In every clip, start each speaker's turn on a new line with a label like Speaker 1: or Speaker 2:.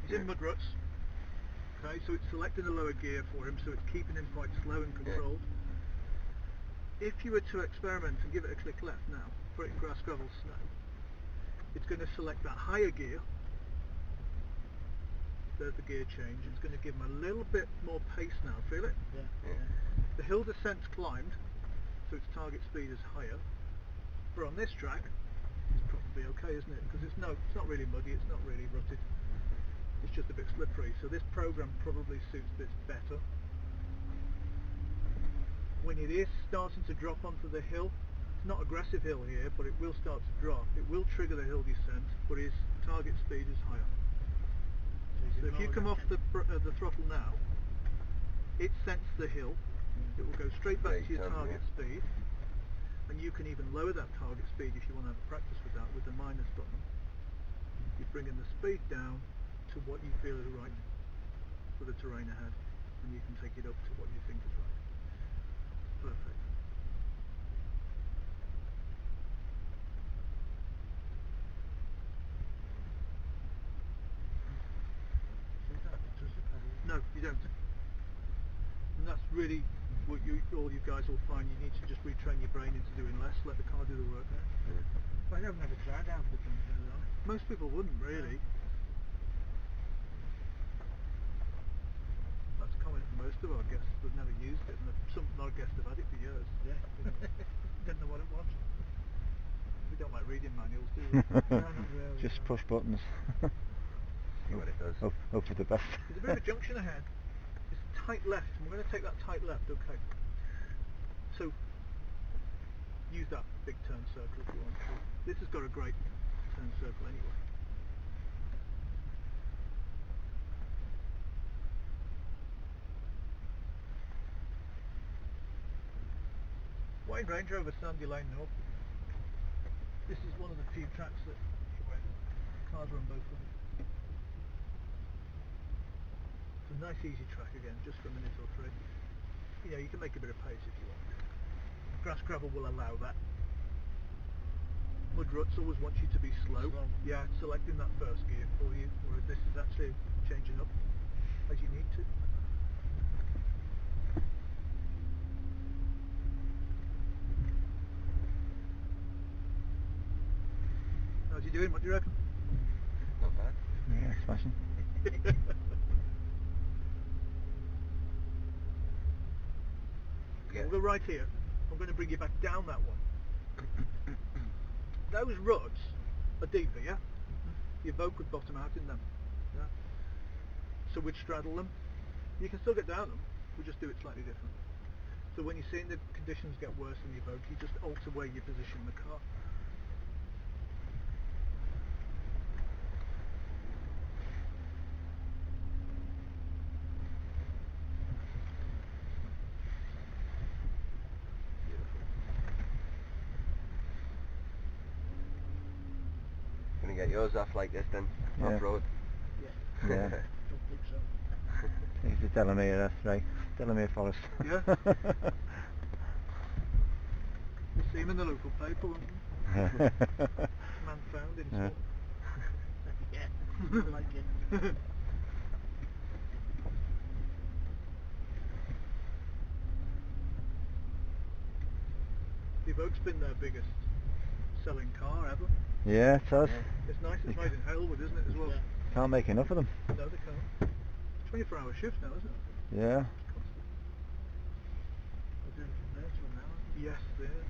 Speaker 1: He's in mud ruts. Okay, so it's selecting a lower gear for him, so it's keeping him quite slow and controlled. If you were to experiment and give it a click left now, put it in grass, gravel, snow, it's going to select that higher gear. There's the gear change. It's going to give him a little bit more pace now. Feel it?
Speaker 2: Yeah.
Speaker 1: The hill descent's climbed, so its target speed is higher. But on this track, it's probably okay, isn't it? Because it's not really muddy, it's not really rutted. It's just a bit slippery. So this program probably suits this better. When it is starting to drop onto the hill, it's not aggressive hill here, but it will start to drop. It will trigger the hill descent, but his target speed is higher. So if you come off the throttle now, it sets the hill. It will go straight back to your target speed, and you can even lower that target speed if you want to have a practice with that with the minus button. You bring in the speed down to what you feel is right for the terrain ahead, and you can take it up to what you think is right. Perfect. No, you don't. And that's really what all you guys will find. You need to just retrain your brain into doing less, let the car do the work.
Speaker 2: But I've never tried out with them very long.
Speaker 1: Most people wouldn't really. That's common for most of our guests. They've never used it, and some of our guests have had it for years.
Speaker 2: Yeah. Didn't know what it was.
Speaker 1: We don't like reading manuals, do we?
Speaker 2: No, not really.
Speaker 3: Just push buttons.
Speaker 4: See what it does.
Speaker 3: Hope for the best.
Speaker 1: There's a bit of a junction ahead. It's tight left, and we're going to take that tight left, okay. So, use that big turn circle if you want to. This has got a great turn circle anyway. Wide Range Rover Sandy Lane North. This is one of the few tracks that cars run both ways. It's a nice easy track again, just for a minute or three. You know, you can make a bit of pace if you want. Grass gravel will allow that. Mud ruts always want you to be slow. Yeah, it's selecting that first gear for you, whereas this is actually changing up as you need to. How's he doing? What do you reckon?
Speaker 4: Not bad.
Speaker 3: Yeah, smashing.
Speaker 1: We'll go right here. I'm going to bring you back down that one. Those ruts are deeper, yeah? Your Evoque would bottom out in them. Yeah? So we'd straddle them. You can still get down them, we just do it slightly different. So when you're seeing the conditions get worse in the Evoque, you just alter where you position the car.
Speaker 4: Gonna get yours off like this then,
Speaker 3: Yeah.
Speaker 4: off road.
Speaker 1: Yeah.
Speaker 3: Yeah.
Speaker 2: Don't think so.
Speaker 3: Thanks for telling me, that's right. Telling Forrest.
Speaker 1: Yeah. You see him in the local paper, won't you? Man found in
Speaker 3: Yeah.
Speaker 1: Swamp.
Speaker 2: Yeah. I like it.
Speaker 1: The Evoque's been their biggest selling car ever.
Speaker 3: Yeah, it does.
Speaker 1: It's nice, it's made in Halewood, isn't it, as well?
Speaker 2: Yeah.
Speaker 3: Can't make enough of them.
Speaker 1: No, they can't. 24-hour shift now, isn't it?
Speaker 3: Yeah.
Speaker 2: We're doing it from there to an hour.
Speaker 1: Yes, there.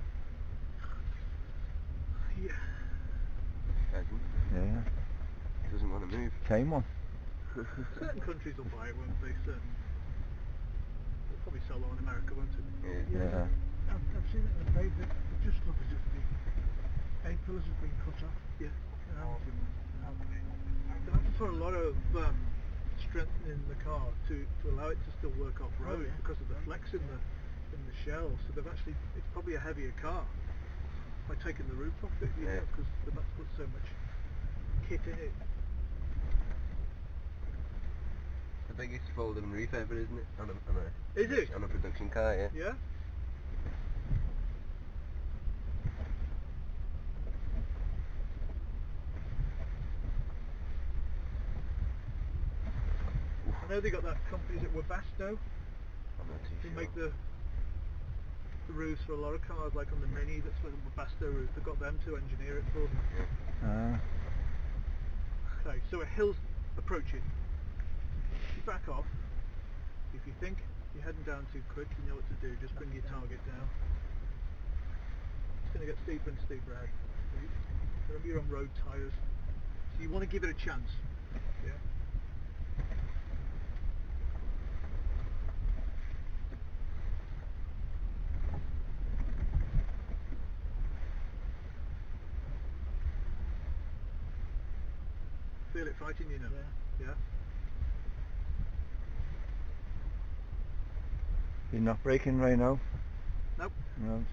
Speaker 1: Yeah.
Speaker 3: Yeah.
Speaker 4: Doesn't want to move.
Speaker 3: Tame one.
Speaker 1: Certain countries will buy it, won't they? Certain. They'll probably sell on America, won't it?
Speaker 3: Yeah.
Speaker 2: I've seen it in the paper. It just looks as if the A-pillars have been cut off.
Speaker 1: Yeah.
Speaker 2: Yeah.
Speaker 1: They have to put a lot of strengthening the car to allow it to still work off-road because of the flex in the shell. So they've actually, it's probably a heavier car by taking the roof off it,
Speaker 4: Yeah.
Speaker 1: because they've had to put so much kit in it.
Speaker 4: The biggest folding roof ever, isn't it?
Speaker 1: Is it?
Speaker 4: On a production car, yeah.
Speaker 1: Yeah? I know they got that companies at Webasto
Speaker 4: I'm not too
Speaker 1: who
Speaker 4: sure.
Speaker 1: make the roofs for a lot of cars, like on the Mini, that's where the Webasto roof. They've got them to engineer it for them. Okay, so a hill's approaching. You back off. If you think you're heading down too quick, you know what to do. Just bring your target down. It's going to get steeper and steeper ahead. Remember, you're on road tyres, so you want to give it a chance. Yeah. Feel it fighting you now? Yeah.
Speaker 3: You're not braking right now?
Speaker 1: Nope.
Speaker 3: No.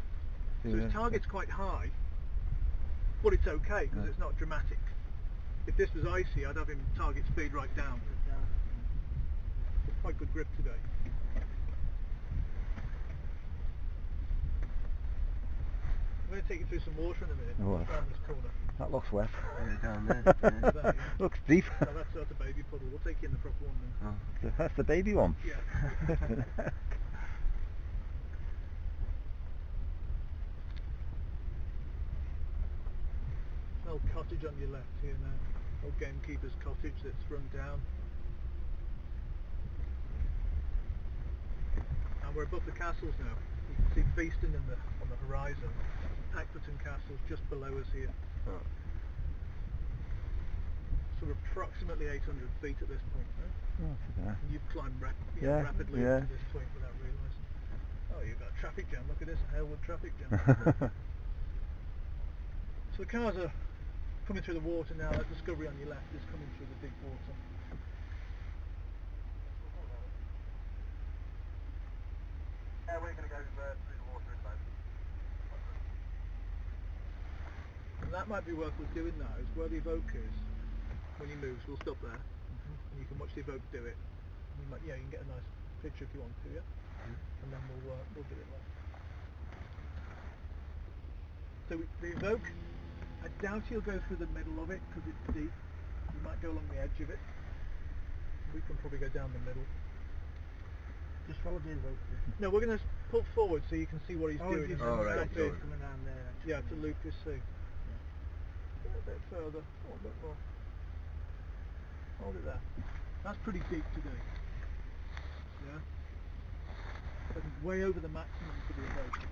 Speaker 1: So his target's quite high, but it's okay because it's not dramatic. If this was icy, I'd have him target speed right down. It's quite good grip today. I'm going to take you through some water in a minute.
Speaker 3: Oh,
Speaker 1: Just round this corner.
Speaker 3: That looks wet.
Speaker 4: Yeah, down there.
Speaker 1: Yeah.
Speaker 3: Looks deep.
Speaker 1: So that's a baby puddle. We'll take you in the proper one then.
Speaker 4: Oh.
Speaker 3: That's the baby one.
Speaker 1: Yeah. An old cottage on your left here now. Old gamekeeper's cottage that's run down. And we're above the castles now. You can see Beeston on the horizon. Acton Castle's just below us here.
Speaker 4: Oh.
Speaker 1: So we're approximately 800 feet at this point now.
Speaker 3: Oh,
Speaker 1: And you've climbed rapidly
Speaker 3: yeah.
Speaker 1: to this point without realising. Oh, you've got a traffic jam. Look at this, Halewood traffic jam. So the cars are coming through the water now. That Discovery on your left is coming through the big water. Yeah, we're going to go through the water in a moment. And that might be worth us doing now, is where the Evoque is. When he moves, we'll stop there, and you can watch the Evoque do it. You might, you can get a nice picture if you want to, yeah? And then we'll do it later. So the Evoque, I doubt he'll go through the middle of it because it's deep. You might go along the edge of it. We can probably go down the middle.
Speaker 2: Just follow the Evoque.
Speaker 1: No, we're going to pull forward so you can see what he's doing. And
Speaker 4: Oh,
Speaker 1: then
Speaker 4: right,
Speaker 1: stop in.
Speaker 2: Coming down there. Actually.
Speaker 1: Yeah, to loop his sea. A bit further, a bit more. Hold it there. That's pretty deep today. Yeah? That's way over the maximum for the Evoque.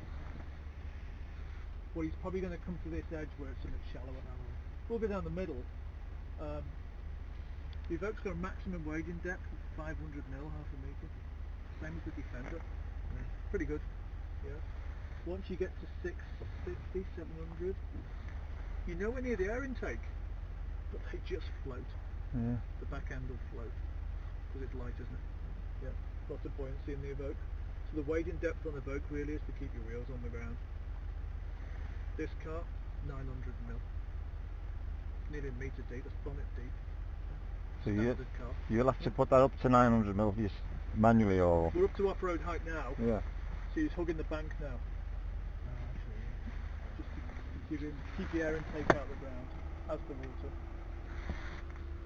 Speaker 1: Well, he's probably going to come to this edge where it's a bit shallower. We'll go down the middle. The Evoque's got a maximum wading depth of 500 mil, half a metre. Same as the Defender. Pretty good. Yeah. Once you get to 650, 700, you know when near the air intake, but they just float.
Speaker 3: Yeah.
Speaker 1: The back end will float because it's light, isn't it? Yeah. Lots of buoyancy in the Evoque. So the wading depth on the Evoque really is to keep your wheels on the ground. This car, 900 mil. Nearly a metre deep, that's bonnet deep.
Speaker 3: So
Speaker 1: Standard car.
Speaker 3: you'll have to put that up to 900 mil manually or...
Speaker 1: We're up to off-road height now.
Speaker 3: Yeah.
Speaker 1: So he's hugging the bank now. Just to keep the air intake out of the ground, as the water.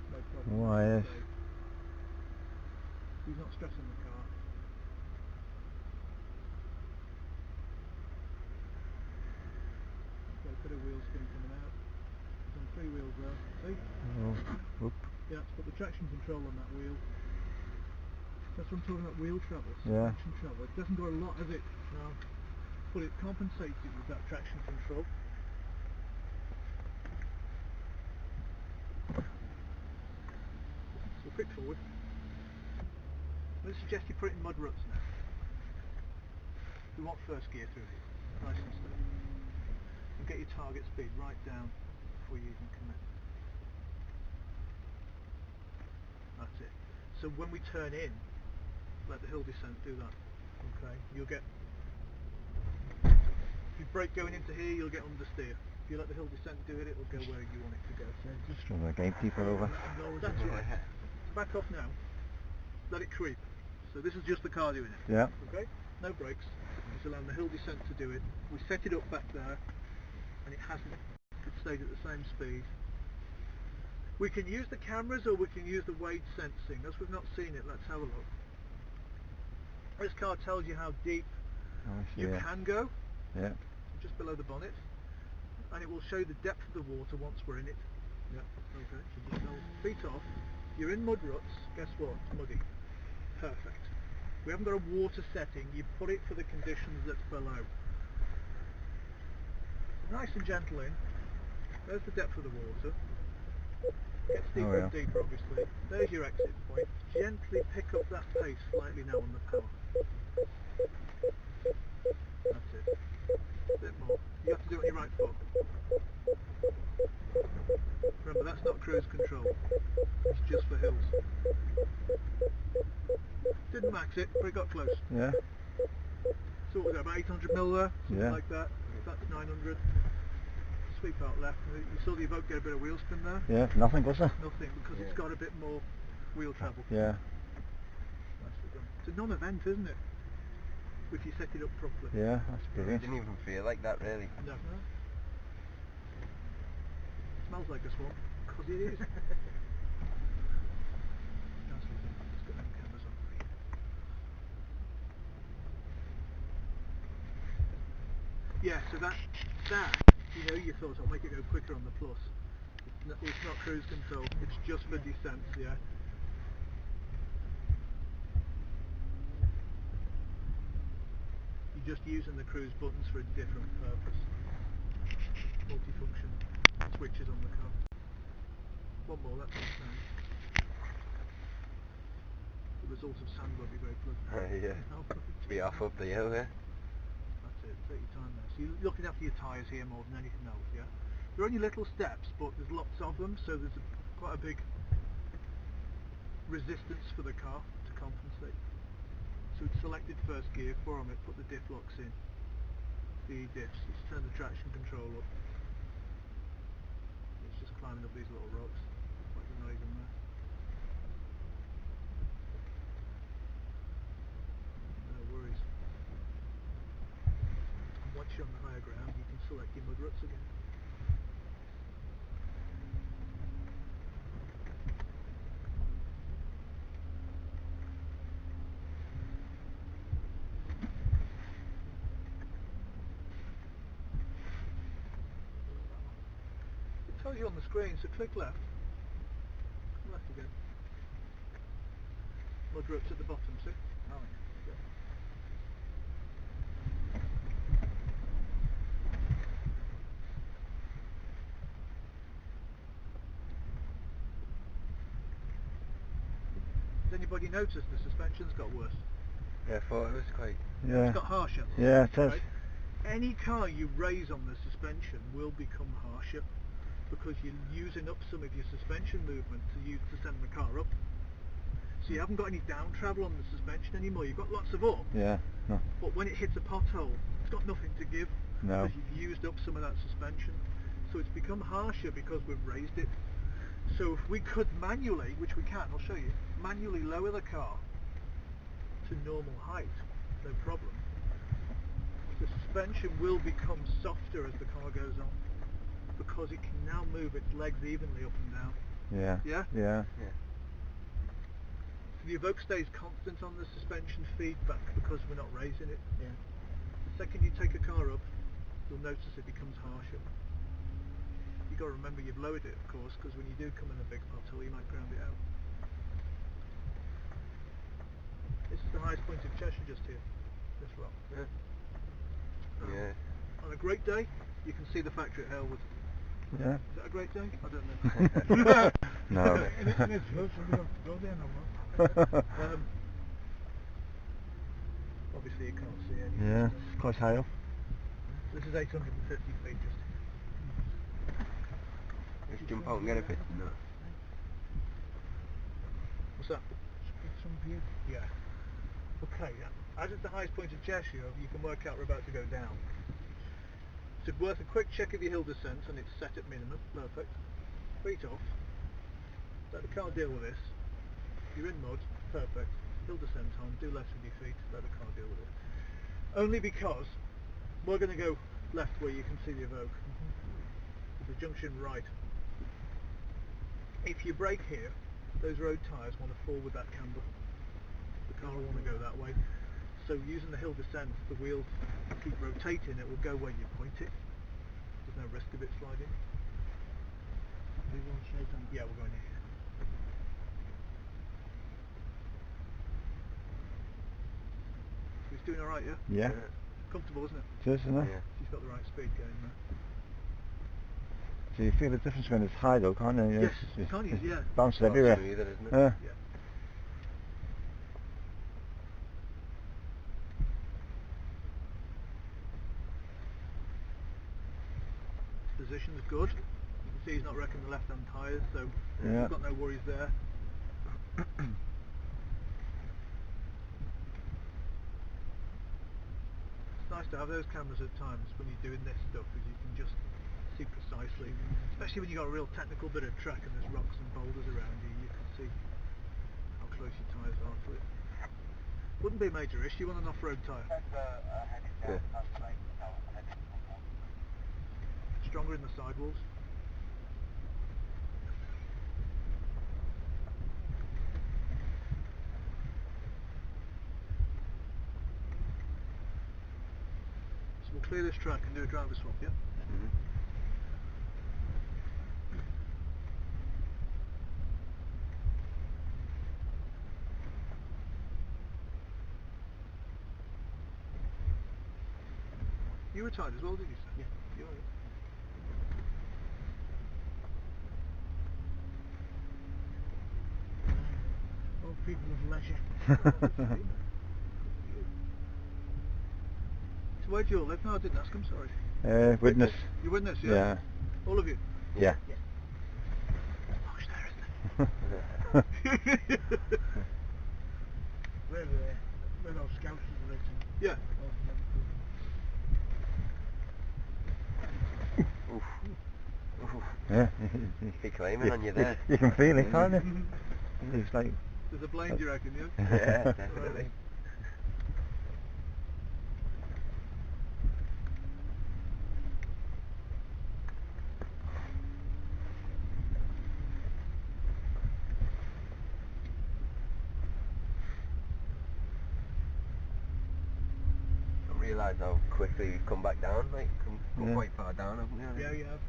Speaker 1: No problem.
Speaker 3: Why, yes.
Speaker 1: He's not stressing the car. Got a bit of wheel spin coming out. He's on 3 wheels there. See?
Speaker 3: Oh, oop.
Speaker 1: Yeah, it's got the traction control on that wheel. That's what I'm talking about, wheel travel.
Speaker 3: Yeah.
Speaker 1: Traction travel. It doesn't go a lot, has it? No. But it compensates it with that traction control. So quick forward. Let's suggest you put it in mud ruts now. We want first gear through here, nice and steady. And get your target speed right down before you even commit. That's it. So when we turn in, let the hill descent do that. Okay, you'll get... If you brake going into here, you'll get understeer. If you let the hill descent do it, it'll go where you want it to go.
Speaker 3: Just from the gamekeeper over.
Speaker 1: That's right. Back off now. Let it creep. So this is just the car doing it.
Speaker 3: Yeah.
Speaker 1: Okay? No brakes. Just allowing the hill descent to do it. We set it up back there, and it hasn't. It stayed at the same speed. We can use the cameras or we can use the weight sensing. As we've not seen it, let's have a look. This car tells you how deep you can go,
Speaker 3: Yeah.
Speaker 1: just below the bonnet, and it will show you the depth of the water once we're in it.
Speaker 3: Yeah.
Speaker 1: Okay, so just hold feet off. You're in mud ruts, guess what? It's muddy. Perfect. We haven't got a water setting, you put it for the conditions that's below. Nice and gentle in. There's the depth of the water. Gets deeper and deeper obviously. There's your exit point. Gently pick up that pace slightly now on the power. That's it. A bit more. You have to do it on your right foot. Remember, that's not cruise control. It's just for hills. Didn't max it, but it got close.
Speaker 3: Yeah.
Speaker 1: So what was that, about 800 mil there? Something
Speaker 3: Yeah.
Speaker 1: like that. That's 900. Sweep out left. You saw the Evoque get a bit of wheel spin there?
Speaker 3: Yeah. Nothing, was there?
Speaker 1: Nothing, because it's got a bit more wheel travel.
Speaker 3: Yeah.
Speaker 1: Nicely done. It's a non-event, isn't it? If you set it up properly.
Speaker 3: Yeah, that's
Speaker 4: It
Speaker 3: brilliant.
Speaker 4: didn't even feel like that really.
Speaker 1: No. Smells like a swamp, because it is. Nicely done. Let's get them cameras on for you. Yeah, so that, you know, you thought I'll make it go quicker on the plus. It's not cruise control, it's just for descent, yeah. You're just using the cruise buttons for a different purpose. Multifunction switches on the car. One more, that's all sound. The result of sand will be very pleasant.
Speaker 4: Yeah.
Speaker 1: Oh,
Speaker 4: Be off up the hill, yeah.
Speaker 1: That's it, take your time there. So you're looking after your tyres here more than anything else, yeah? They're only little steps, but there's lots of them, so there's quite a big resistance for the car to compensate. So it's selected first gear, 4 on it, put the diff locks in. The diffs, let's turn the traction control up. It's just climbing up these little rocks, like the noise in there. No worries. And once you're on the higher ground, you can select your mud ruts again. It tells you on the screen, so click left. Left again. Mud ruts at the bottom, see? Oh, yeah. Has anybody noticed the suspension's got worse?
Speaker 4: Yeah, I thought it was quite...
Speaker 3: Yeah.
Speaker 1: It's got harsher.
Speaker 3: Yeah, it is.
Speaker 1: Right? Any car you raise on the suspension will become harsher because you're using up some of your suspension movement to send the car up. So you haven't got any down travel on the suspension anymore. You've got lots of up,
Speaker 3: Yeah. No.
Speaker 1: but when it hits a pothole, it's got nothing to give
Speaker 3: No.
Speaker 1: because you've used up some of that suspension. So it's become harsher because we've raised it. So if we could manually, which we can, I'll show you, manually lower the car to normal height, no problem. The suspension will become softer as the car goes on because it can now move its legs evenly up and down.
Speaker 3: Yeah.
Speaker 1: Yeah?
Speaker 3: Yeah.
Speaker 4: Yeah.
Speaker 1: The Evoque stays constant on the suspension feedback because we're not raising it.
Speaker 2: Yeah.
Speaker 1: The second you take a car up, you'll notice it becomes harsher. You've got to remember you've lowered it, of course, because when you do come in a big pothole, you might ground it out. This is the highest point in Cheshire just here, this rock.
Speaker 4: Yeah. Yeah.
Speaker 1: On a great day, you can see the factory at Halewood.
Speaker 3: Yeah.
Speaker 1: Is that a great day? I don't know.
Speaker 3: No.
Speaker 2: And it's good, so we don't go there no more.
Speaker 1: Obviously you can't see anything.
Speaker 3: Yeah, it's quite high up.
Speaker 1: This is 850 feet just.
Speaker 4: Let's jump out and get a bit. No.
Speaker 1: What's that?
Speaker 2: Get some view.
Speaker 1: Yeah. Okay, as it's the highest point of Cheshire, you can work out we're about to go down. So it's worth a quick check of your hill descent, and it's set at minimum. Perfect. Feet off. Let the car deal with this. You're in mud. Perfect. Hill descent on. Do less with your feet. Let the car deal with it. Only because we're going to go left where you can see the Evoque. The junction right. If you brake here, those road tyres want to fall with that camber. The car will want to go that way. So using the hill descent, the wheels keep rotating, it will go where you point it. There's no risk of it sliding.
Speaker 2: We're going straight on.
Speaker 1: Yeah, we're going here. He's doing alright, yeah?
Speaker 3: Yeah.
Speaker 1: Comfortable, isn't it?
Speaker 3: It is, isn't it?
Speaker 4: Yeah.
Speaker 1: He's got the right speed going there.
Speaker 3: So you feel the difference when it's high though, can't you?
Speaker 1: Yes, can't you? Yeah.
Speaker 3: Bounces
Speaker 4: It's a lot
Speaker 3: everywhere.
Speaker 4: smoother, isn't it?
Speaker 3: Yeah.
Speaker 1: Yeah. Position's good. You can see he's not wrecking the left-hand tyres, so
Speaker 3: Yeah.
Speaker 1: we've got no worries there. It's nice to have those cameras at times when you're doing this stuff, because you can just see precisely, especially when you've got a real technical bit of track and there's rocks and boulders around you, you can see how close your tyres are to it. Wouldn't be a major issue on an off-road tyre.
Speaker 4: Yeah.
Speaker 1: Stronger in the sidewalls. So we'll clear this track and do a driver swap, yeah?
Speaker 4: Mhm.
Speaker 1: You retired as well, did you say?
Speaker 2: Yeah.
Speaker 1: You are,
Speaker 2: All people of leisure.
Speaker 1: yeah. So where do you all live now? I didn't ask, I'm sorry.
Speaker 3: Witness.
Speaker 1: You witness, yeah?
Speaker 3: Yeah.
Speaker 1: All of you?
Speaker 3: Yeah.
Speaker 1: Posh there, isn't it?
Speaker 2: We're all scouts in the region.
Speaker 1: Yeah.
Speaker 4: Oof. Oof.
Speaker 3: Yeah.
Speaker 4: He climbing on you there.
Speaker 3: You can feel it, can't you? It's like...
Speaker 1: There's a blame, do you reckon, yeah?
Speaker 4: Yeah, definitely. I realise how quickly we've come back down, like, come
Speaker 3: Yeah.
Speaker 4: quite far down, haven't we?
Speaker 1: Yeah, you have.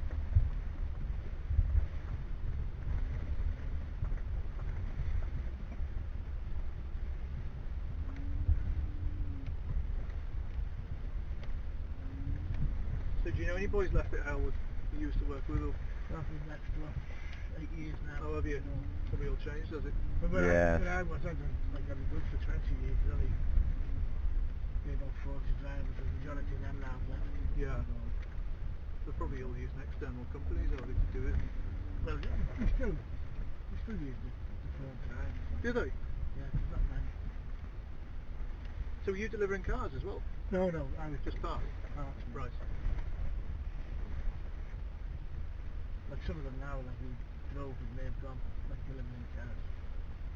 Speaker 1: So do you know any boys left at Howard that you used to work with? Or?
Speaker 2: I've been next to 8 years now.
Speaker 1: Oh, have you? Probably all changed, has it?
Speaker 2: But when
Speaker 3: Yes.
Speaker 2: I was, I've been good for 20 years. There's only about 40 drivers, the majority of them now have left.
Speaker 1: Yeah.
Speaker 2: So,
Speaker 1: They're probably all using external companies, are they, to do it?
Speaker 2: well, we still use the Ford drivers.
Speaker 1: Do they?
Speaker 2: Yeah, there's not many.
Speaker 1: So were you delivering cars as well?
Speaker 2: No, I was
Speaker 1: Just parts?
Speaker 2: parts.
Speaker 1: Right.
Speaker 2: Like some of them now, like we drove and they've gone, like delivering cars.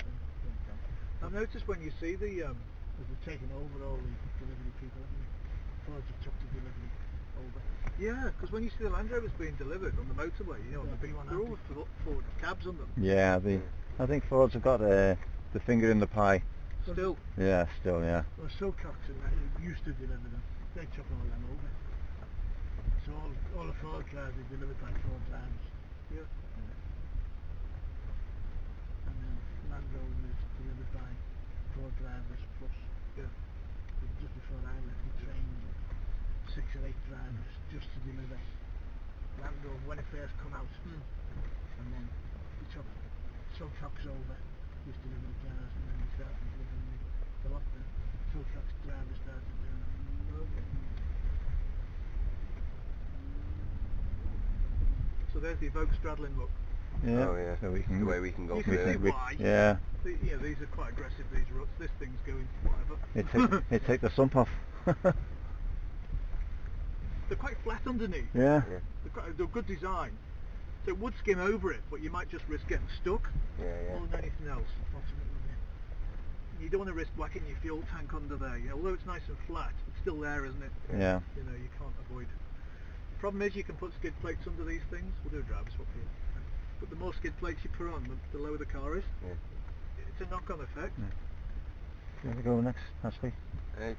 Speaker 2: They've gone.
Speaker 1: I've noticed when you see the
Speaker 2: Because they've taken over all the delivery people, haven't they? Ford have took the delivery over.
Speaker 1: yeah, because when you see the Landrovers being delivered on the motorway, you know, on
Speaker 2: Yeah,
Speaker 1: the big, they're all with Ford cabs on them.
Speaker 3: Yeah, I think Fords have got the finger in the pie.
Speaker 1: Still.
Speaker 3: Yeah, still, yeah.
Speaker 2: Well, Silcox and that who used to deliver them, they took all them over. So all the Ford cars are delivered by Ford drivers.
Speaker 1: Yeah.
Speaker 2: And then Land Rover is delivered by Ford drivers plus.
Speaker 1: Yeah.
Speaker 2: Just before I left, we trained 6 or 8 drivers just to deliver Land Rover when it first come out. And then we took Silcox over, just deliver the cars, and then we started delivering the lot. The Silcox drivers started doing it.
Speaker 1: Okay. So there's the Evoque straddling look.
Speaker 3: Yeah.
Speaker 4: Oh yeah,
Speaker 3: So we can
Speaker 4: the way we can go
Speaker 1: You
Speaker 4: through
Speaker 1: can see
Speaker 4: it.
Speaker 1: why.
Speaker 3: Yeah.
Speaker 1: Yeah, these are quite aggressive, these ruts. This thing's going whatever.
Speaker 3: It take the sump off.
Speaker 1: They're quite flat underneath.
Speaker 3: Yeah.
Speaker 4: Yeah,
Speaker 1: They're good design. So it would skim over it, but you might just risk getting stuck
Speaker 4: yeah.
Speaker 1: more than anything else.
Speaker 2: Ultimately,
Speaker 1: You don't want to risk whacking your fuel tank under there. You know, although it's nice and flat, it's still there, isn't it?
Speaker 3: Yeah.
Speaker 1: You know, you can't avoid it. The problem is you can put skid plates under these things. We'll do a driver swap here. but the more skid plates you put on, the lower the car is.
Speaker 4: Yeah.
Speaker 1: It's a knock-on effect.
Speaker 3: Yeah. You want to go next, Ashley?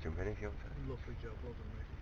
Speaker 4: Jump in if you want to.
Speaker 1: Lovely job, well done mate.